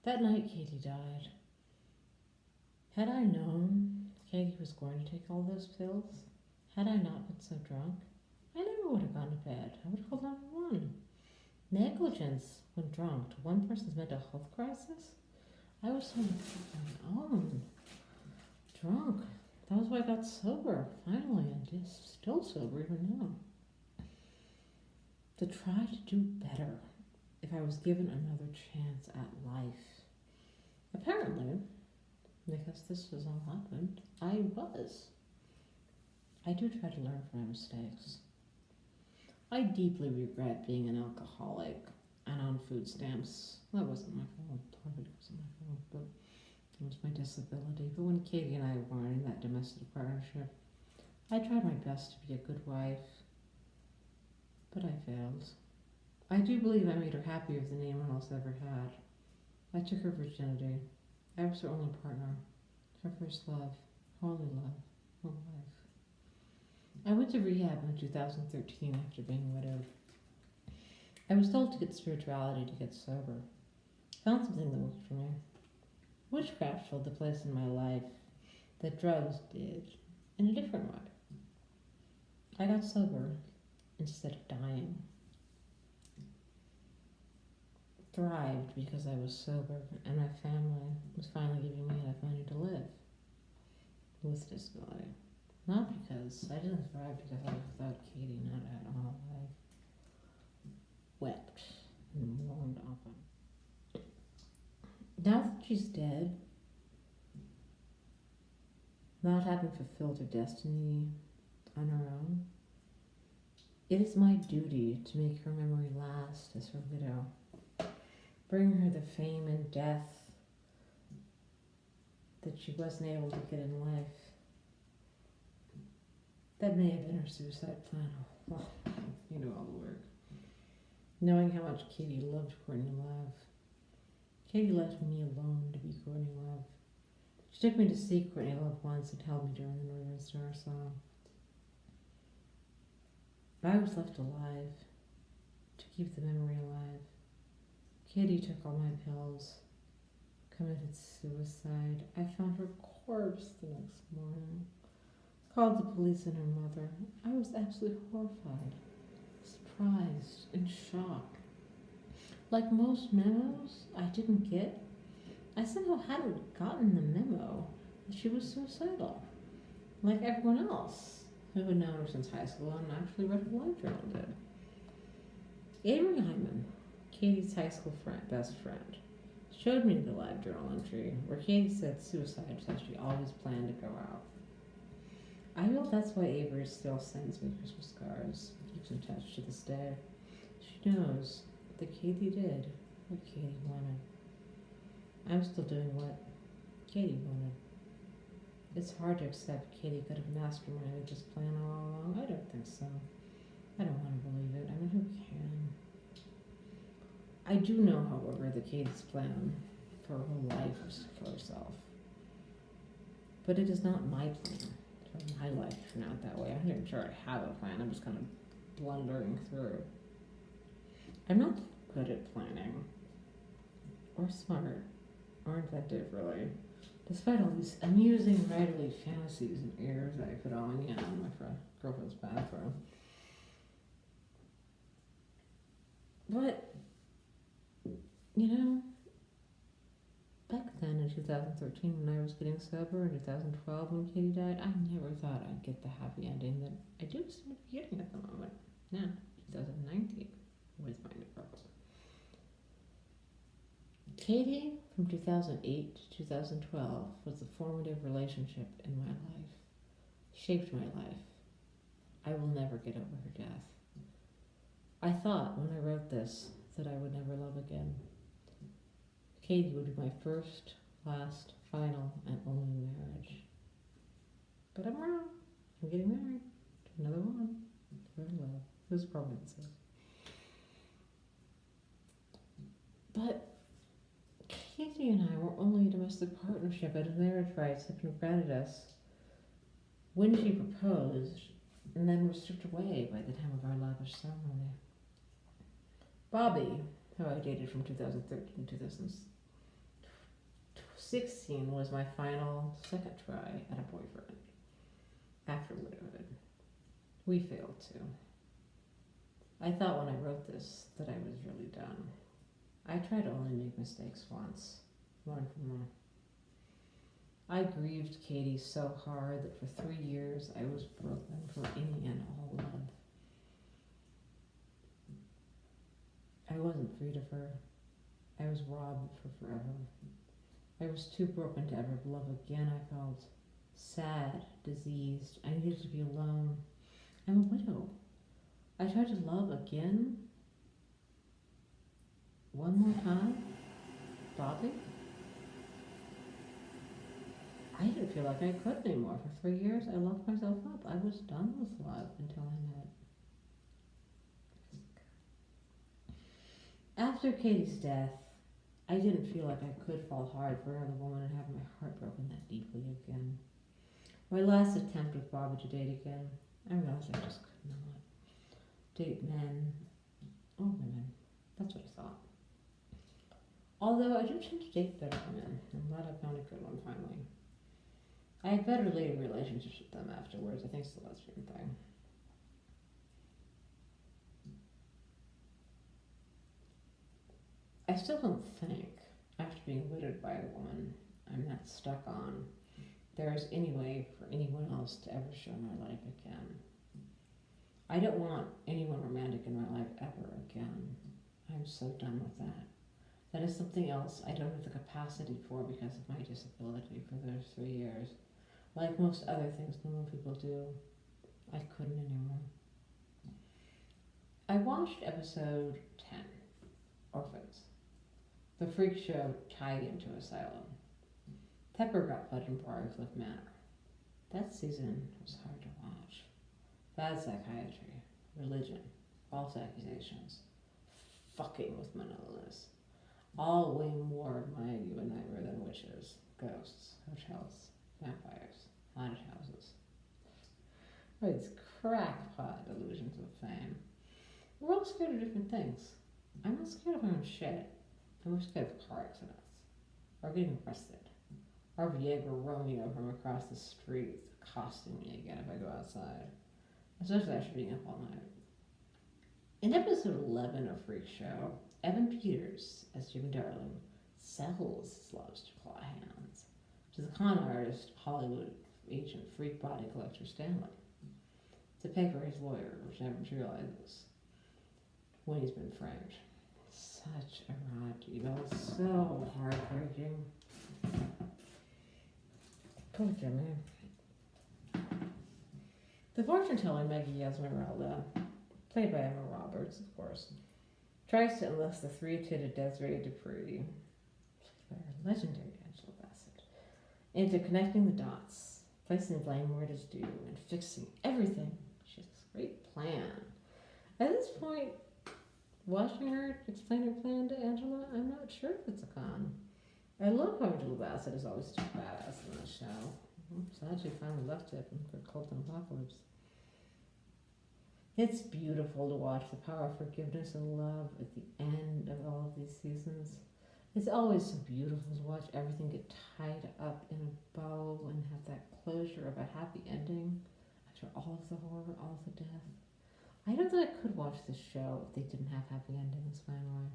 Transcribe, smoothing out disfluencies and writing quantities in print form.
That night Katie died. Had I known Katie was going to take all those pills, had I not been so drunk, I never would have gone to bed. I would have called 911. Negligence when drunk to one person's mental health crisis? I was so on my own. Drunk. That was why I got sober, finally, and just still sober even now. To try to do better if I was given another chance at life. Apparently, because this has all happened, I was. I do try to learn from my mistakes. I deeply regret being an alcoholic and on food stamps. That wasn't my fault. Part of it wasn't my fault, but it was my disability. But when Katie and I were in that domestic partnership, I tried my best to be a good wife, but I failed. I do believe I made her happier than anyone else ever had. I took her virginity. I was her only partner, her first love, her only love, her life. I went to rehab in 2013 after being widowed. I was told to get spirituality to get sober. Found something that worked for me. Witchcraft filled the place in my life that drugs did in a different way. I got sober instead of dying. Thrived because I was sober and my family was finally giving me enough money to live with disability. Not because I didn't thrive because I was without Katie, not at all. I wept and mourned often. Now that she's dead, not having fulfilled her destiny on her own, it is my duty to make her memory last as her widow. Bring her the fame and death that she wasn't able to get in life. That may have been her suicide plan. Well, you know all the work. Knowing how much Katie loved Courtney Love. Katie left me alone to be Courtney Love. She took me to see Courtney Love once and held me during the Northern Star song. I was left alive to keep the memory alive. Katie took all my pills, committed suicide. I found her corpse the next morning. Called the police and her mother. I was absolutely horrified, surprised, in shock. Like most memos I didn't get, I somehow hadn't gotten the memo that she was suicidal. Like everyone else who had known her since high school and actually read her life journal did. Avery Hyman, Katie's high school best friend, showed me the live journal entry where Katie said suicide was how she always planned to go out. I feel that's why Avery still sends me Christmas cards, keeps in touch to this day. She knows that Katie did what Katie wanted. I'm still doing what Katie wanted. It's hard to accept Katie could have masterminded this plan all along. I don't think so. I don't want to believe it. I mean, who can? I do know, however, that Katie's plan for her whole life was to kill herself. But it is not my plan. My life turned out that way. I'm not even sure I have a plan. I'm just kind of blundering through. I'm not good at planning, or smart, or inventive, really. Despite all these amusing writerly fantasies and airs I put on, in my girlfriend's bathroom. But, back then in 2013 when I was getting sober, in 2012 when Katie died, I never thought I'd get the happy ending that I do seem to be getting at the moment. Now, 2019, with my new girl. Katie, from 2008 to 2012, was a formative relationship in my life. Shaped my life. I will never get over her death. I thought when I wrote this that I would never love again. Katie would be my first, last, final, and only marriage. But I'm wrong. I'm getting married to another woman. Very well. Who's probably the same. But Katie and I were only a domestic partnership, and marriage rights had been granted us when she proposed, and then were stripped away by the time of our lavish ceremony. Bobby, who I dated from 2013 to 16 was my final second try at a boyfriend after widowhood. We failed too. I thought when I wrote this that I was really done. I try to only make mistakes once, learn from them. I grieved Katie so hard that for 3 years I was broken for any and all love. I wasn't freed of her. I was robbed for forever. I was too broken to ever love again, I felt. Sad, diseased, I needed to be alone. I'm a widow. I tried to love again. One more time? Bobby? I didn't feel like I could anymore. For 3 years, I locked myself up. I was done with love until I met. After Katie's death, I didn't feel like I could fall hard for another woman and have my heart broken that deeply again. My last attempt with Bobby to date again, I realized I just could not date men or women. That's what I thought. Although I do tend to date better women. I'm glad I found a good one finally. I had better later relationships with them afterwards. I think it's the lesbian thing. I still don't think, after being widowed by a woman I'm not stuck on, there is any way for anyone else to ever share my life again. I don't want anyone romantic in my life ever again. I'm so done with that. That is something else I don't have the capacity for because of my disability for those 3 years. Like most other things normal people do, I couldn't anymore. I watched episode 10, Orphans. The freak show tied into Asylum. Pepper got put in Briarcliff Manor. That season was hard to watch. Bad psychiatry, religion, false accusations, fucking with mental illness. All way more of my view of nightmare than witches, ghosts, hotels, vampires, haunted houses. Or these crackpot delusions of fame. We're all scared of different things. I'm not scared of my own shit. I'm scared of car accidents. Or getting arrested. Or Viagra Romeo from across the street accosting me again if I go outside. Especially after being up all night. In episode 11 of Freak Show, Evan Peters, as Jimmy Darling, sells his loves to claw hands to the con artist, Hollywood agent, freak body collector Stanley, to pay for his lawyer, which never realizes when he's been framed. Such a rod, it's so heartbreaking. Poor Jimmy. The fortune teller Maggie Esmeralda, played by Emma Roberts, of course, tries to enlist the three-titted Desiree Dupree, played by our legendary Angela Bassett, into connecting the dots, placing blame where it is due, and fixing everything. She has this great plan. At this point, watching her explain her plan to Angela, I'm not sure if it's a con. I love how Angela Bassett is always such a badass in this show. I'm sad she finally left it for Cult and Apocalypse. It's beautiful to watch the power of forgiveness and love at the end of all of these seasons. It's always so beautiful to watch everything get tied up in a bow and have that closure of a happy ending after all of the horror, all of the death. I don't think I could watch this show if they didn't have happy endings finally.